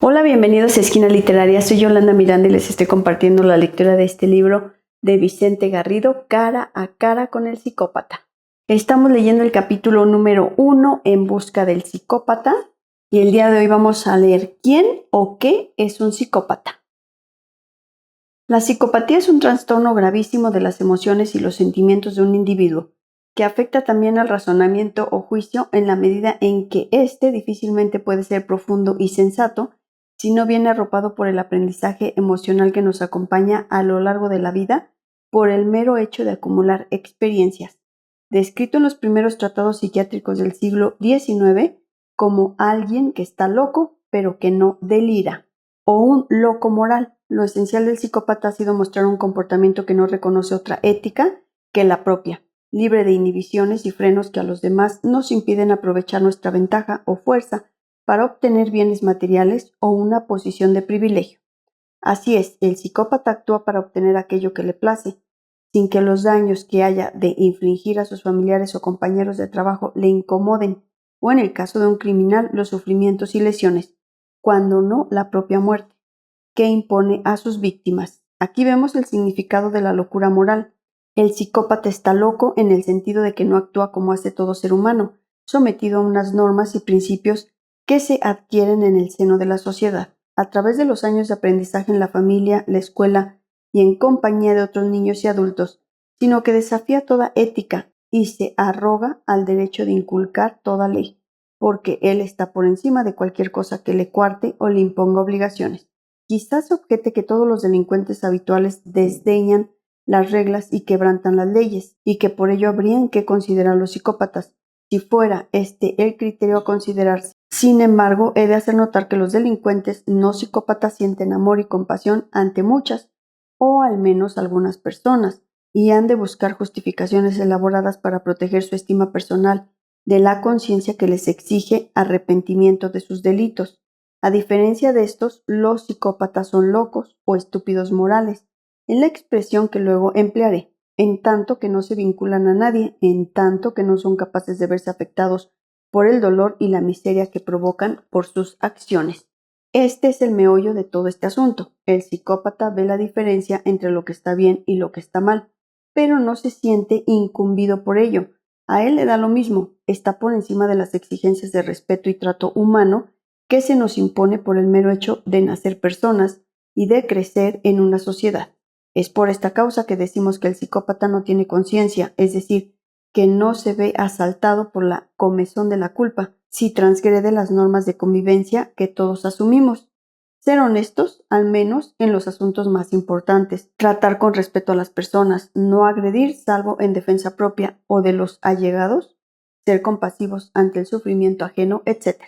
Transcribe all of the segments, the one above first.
Hola, bienvenidos a Esquina Literaria. Soy Yolanda Miranda y les estoy compartiendo la lectura de este libro de Vicente Garrido, Cara a cara con el psicópata. Estamos leyendo el capítulo número 1, En busca del psicópata, y el día de hoy vamos a leer ¿quién o qué es un psicópata? La psicopatía es un trastorno gravísimo de las emociones y los sentimientos de un individuo, que afecta también al razonamiento o juicio en la medida en que éste difícilmente puede ser profundo y sensato si no viene arropado por el aprendizaje emocional que nos acompaña a lo largo de la vida por el mero hecho de acumular experiencias. Descrito en los primeros tratados psiquiátricos del siglo XIX como alguien que está loco pero que no delira, o un loco moral. Lo esencial del psicópata ha sido mostrar un comportamiento que no reconoce otra ética que la propia, libre de inhibiciones y frenos que a los demás nos impiden aprovechar nuestra ventaja o fuerza para obtener bienes materiales o una posición de privilegio. Así es, el psicópata actúa para obtener aquello que le place, sin que los daños que haya de infligir a sus familiares o compañeros de trabajo le incomoden, o en el caso de un criminal, los sufrimientos y lesiones, cuando no la propia muerte, que impone a sus víctimas. Aquí vemos el significado de la locura moral. El psicópata está loco en el sentido de que no actúa como hace todo ser humano, sometido a unas normas y principios que se adquieren en el seno de la sociedad, a través de los años de aprendizaje en la familia, la escuela y en compañía de otros niños y adultos, sino que desafía toda ética y se arroga al derecho de inculcar toda ley, porque él está por encima de cualquier cosa que le coarte o le imponga obligaciones. Quizás se objete que todos los delincuentes habituales desdeñan las reglas y quebrantan las leyes, y que por ello habrían que considerar los psicópatas, si fuera este el criterio a considerarse. Sin embargo, he de hacer notar que los delincuentes no psicópatas sienten amor y compasión ante muchas, o al menos algunas personas, y han de buscar justificaciones elaboradas para proteger su estima personal de la conciencia que les exige arrepentimiento de sus delitos. A diferencia de estos, los psicópatas son locos o estúpidos morales, en la expresión que luego emplearé, en tanto que no se vinculan a nadie, en tanto que no son capaces de verse afectados por el dolor y la miseria que provocan por sus acciones. Este es el meollo de todo este asunto. El psicópata ve la diferencia entre lo que está bien y lo que está mal, pero no se siente incumbido por ello. A él le da lo mismo, está por encima de las exigencias de respeto y trato humano que se nos impone por el mero hecho de nacer personas y de crecer en una sociedad. Es por esta causa que decimos que el psicópata no tiene conciencia, es decir, que no se ve asaltado por la comezón de la culpa si transgrede las normas de convivencia que todos asumimos. Ser honestos, al menos en los asuntos más importantes, tratar con respeto a las personas, no agredir salvo en defensa propia o de los allegados, ser compasivos ante el sufrimiento ajeno, etc.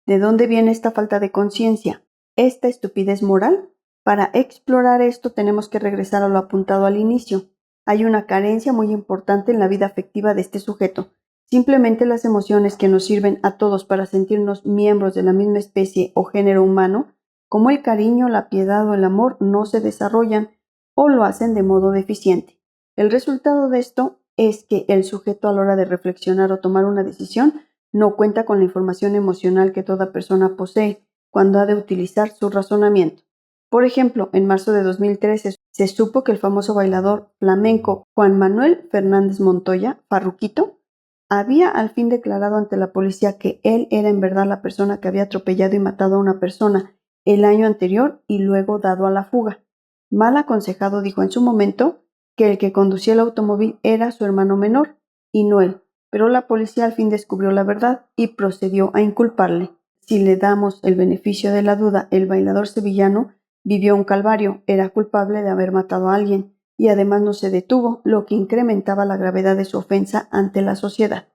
¿De dónde viene esta falta de conciencia? ¿Esta estupidez moral? Para explorar esto tenemos que regresar a lo apuntado al inicio. Hay una carencia muy importante en la vida afectiva de este sujeto. Simplemente las emociones que nos sirven a todos para sentirnos miembros de la misma especie o género humano, como el cariño, la piedad o el amor, no se desarrollan o lo hacen de modo deficiente. El resultado de esto es que el sujeto, a la hora de reflexionar o tomar una decisión, no cuenta con la información emocional que toda persona posee cuando ha de utilizar su razonamiento. Por ejemplo, en marzo de 2013 se supo que el famoso bailador flamenco Juan Manuel Fernández Montoya, Farruquito, había al fin declarado ante la policía que él era en verdad la persona que había atropellado y matado a una persona el año anterior y luego dado a la fuga. Mal aconsejado dijo en su momento que el que conducía el automóvil era su hermano menor y no él, pero la policía al fin descubrió la verdad y procedió a inculparle. Si le damos el beneficio de la duda, el bailador sevillano vivió un calvario, era culpable de haber matado a alguien y además no se detuvo, lo que incrementaba la gravedad de su ofensa ante la sociedad.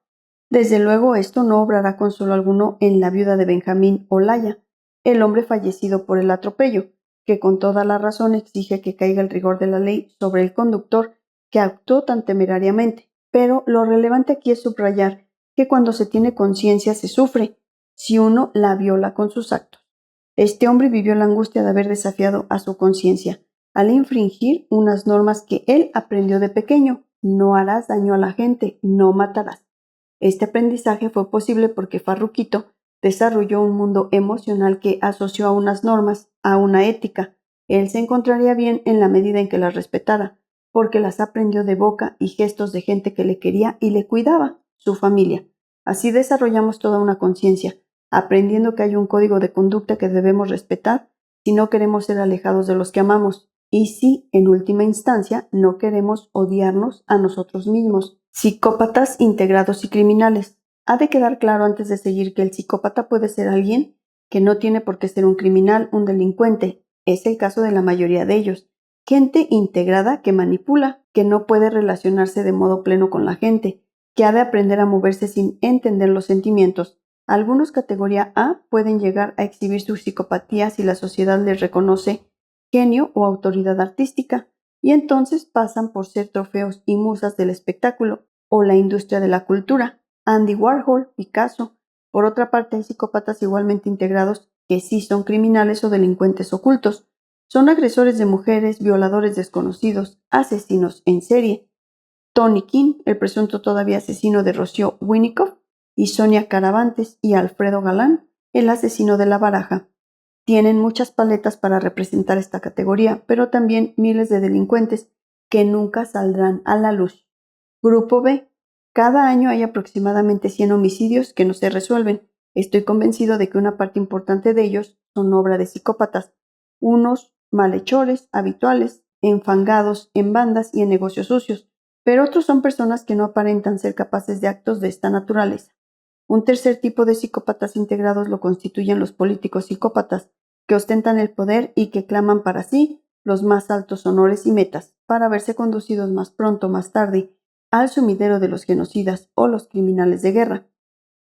Desde luego esto no obrará consuelo alguno en la viuda de Benjamín Olaya, el hombre fallecido por el atropello, que con toda la razón exige que caiga el rigor de la ley sobre el conductor que actuó tan temerariamente. Pero lo relevante aquí es subrayar que cuando se tiene conciencia se sufre, si uno la viola con sus actos. Este hombre vivió la angustia de haber desafiado a su conciencia al infringir unas normas que él aprendió de pequeño: no harás daño a la gente, no matarás. Este aprendizaje fue posible porque Farruquito desarrolló un mundo emocional que asoció a unas normas, a una ética. Él se encontraría bien en la medida en que las respetara, porque las aprendió de boca y gestos de gente que le quería y le cuidaba, su familia. Así desarrollamos toda una conciencia, aprendiendo que hay un código de conducta que debemos respetar si no queremos ser alejados de los que amamos y si, en última instancia, no queremos odiarnos a nosotros mismos. Psicópatas integrados y criminales. Ha de quedar claro antes de seguir que el psicópata puede ser alguien que no tiene por qué ser un criminal, un delincuente. Es el caso de la mayoría de ellos. Gente integrada que manipula, que no puede relacionarse de modo pleno con la gente, que ha de aprender a moverse sin entender los sentimientos. Algunos categoría A pueden llegar a exhibir su psicopatía si la sociedad les reconoce genio o autoridad artística, y entonces pasan por ser trofeos y musas del espectáculo o la industria de la cultura. Andy Warhol, Picasso. Por otra parte, hay psicópatas igualmente integrados que sí son criminales o delincuentes ocultos. Son agresores de mujeres, violadores desconocidos, asesinos en serie. Tony King, el presunto todavía asesino de Rocío Winikoff, y Sonia Caravantes y Alfredo Galán, el asesino de la baraja. Tienen muchas paletas para representar esta categoría, pero también miles de delincuentes que nunca saldrán a la luz. Grupo B. Cada año hay aproximadamente 100 homicidios que no se resuelven. Estoy convencido de que una parte importante de ellos son obra de psicópatas, unos malhechores habituales, enfangados en bandas y en negocios sucios, pero otros son personas que no aparentan ser capaces de actos de esta naturaleza. Un tercer tipo de psicópatas integrados lo constituyen los políticos psicópatas, que ostentan el poder y que claman para sí los más altos honores y metas, para verse conducidos más pronto o más tarde al sumidero de los genocidas o los criminales de guerra.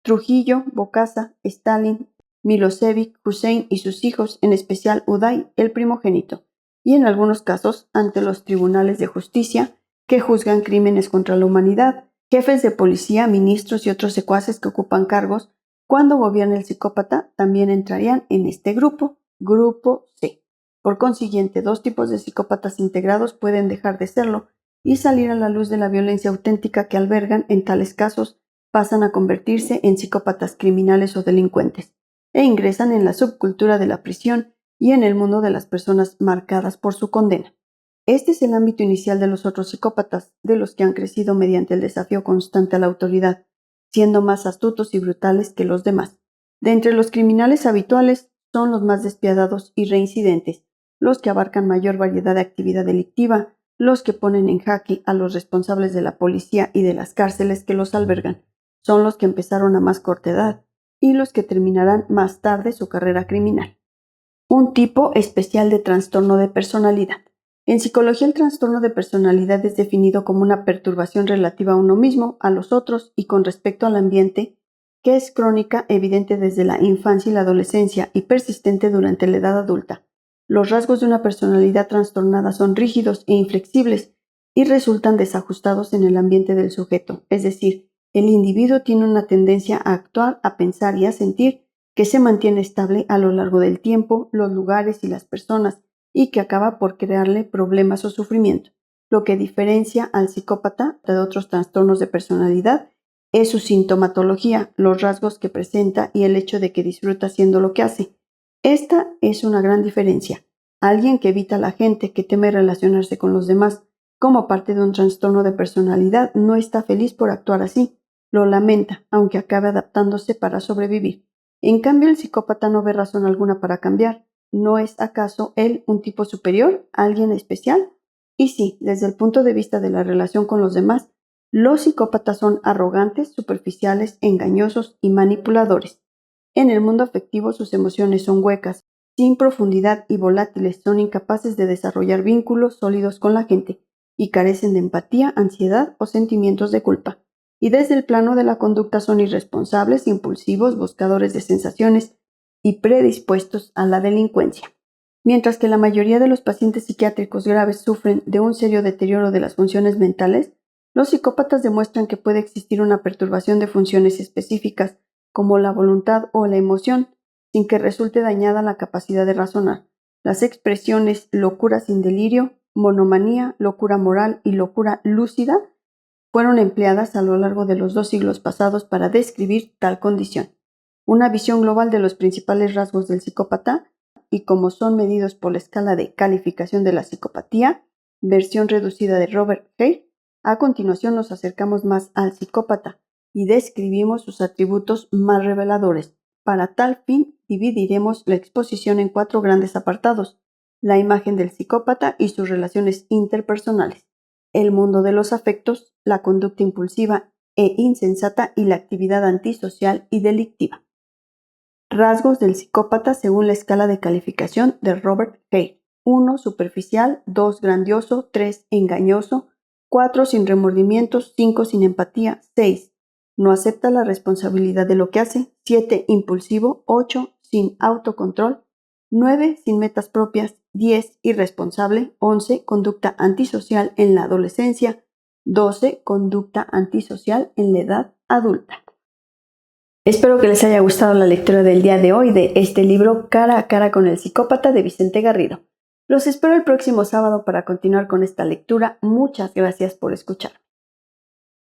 Trujillo, Bokassa, Stalin, Milosevic, Hussein y sus hijos, en especial Uday, el primogénito, y en algunos casos ante los tribunales de justicia que juzgan crímenes contra la humanidad, jefes de policía, ministros y otros secuaces que ocupan cargos cuando gobierna el psicópata también entrarían en este grupo, grupo C. Por consiguiente, dos tipos de psicópatas integrados pueden dejar de serlo y salir a la luz de la violencia auténtica que albergan. En tales casos pasan a convertirse en psicópatas criminales o delincuentes e ingresan en la subcultura de la prisión y en el mundo de las personas marcadas por su condena. Este es el ámbito inicial de los otros psicópatas, de los que han crecido mediante el desafío constante a la autoridad, siendo más astutos y brutales que los demás. De entre los criminales habituales son los más despiadados y reincidentes, los que abarcan mayor variedad de actividad delictiva, los que ponen en jaque a los responsables de la policía y de las cárceles que los albergan, son los que empezaron a más corta edad y los que terminarán más tarde su carrera criminal. Un tipo especial de trastorno de personalidad. En psicología, el trastorno de personalidad es definido como una perturbación relativa a uno mismo, a los otros y con respecto al ambiente, que es crónica, evidente desde la infancia y la adolescencia y persistente durante la edad adulta. Los rasgos de una personalidad trastornada son rígidos e inflexibles y resultan desajustados en el ambiente del sujeto, es decir, el individuo tiene una tendencia a actuar, a pensar y a sentir que se mantiene estable a lo largo del tiempo, los lugares y las personas, y que acaba por crearle problemas o sufrimiento. Lo que diferencia al psicópata de otros trastornos de personalidad es su sintomatología, los rasgos que presenta y el hecho de que disfruta haciendo lo que hace. Esta es una gran diferencia. Alguien que evita a la gente, que teme relacionarse con los demás, como parte de un trastorno de personalidad, no está feliz por actuar así. Lo lamenta, aunque acabe adaptándose para sobrevivir. En cambio, el psicópata no ve razón alguna para cambiar. ¿No es acaso él un tipo superior, alguien especial? Y sí, desde el punto de vista de la relación con los demás, los psicópatas son arrogantes, superficiales, engañosos y manipuladores. En el mundo afectivo sus emociones son huecas, sin profundidad y volátiles, son incapaces de desarrollar vínculos sólidos con la gente y carecen de empatía, ansiedad o sentimientos de culpa. Y desde el plano de la conducta son irresponsables, impulsivos, buscadores de sensaciones y predispuestos a la delincuencia. Mientras que la mayoría de los pacientes psiquiátricos graves sufren de un serio deterioro de las funciones mentales, los psicópatas demuestran que puede existir una perturbación de funciones específicas, como la voluntad o la emoción, sin que resulte dañada la capacidad de razonar. Las expresiones locura sin delirio, monomanía, locura moral y locura lúcida fueron empleadas a lo largo de los 2 siglos pasados para describir tal condición. una visión global de los principales rasgos del psicópata y cómo son medidos por la escala de calificación de la psicopatía, versión reducida de Robert Hare. A continuación nos acercamos más al psicópata y describimos sus atributos más reveladores. Para tal fin, dividiremos la exposición en 4 grandes apartados: la imagen del psicópata y sus relaciones interpersonales, el mundo de los afectos, la conducta impulsiva e insensata y la actividad antisocial y delictiva. Rasgos del psicópata según la escala de calificación de Robert Hare. 1. Superficial. 2. Grandioso. 3. Engañoso. 4. Sin remordimientos. 5. Sin empatía. 6. No acepta la responsabilidad de lo que hace. 7. Impulsivo. 8. Sin autocontrol. 9. Sin metas propias. 10. Irresponsable. 11. Conducta antisocial en la adolescencia. 12. Conducta antisocial en la edad adulta. Espero que les haya gustado la lectura del día de hoy de este libro Cara a cara con el psicópata de Vicente Garrido. Los espero el próximo sábado para continuar con esta lectura. Muchas gracias por escuchar.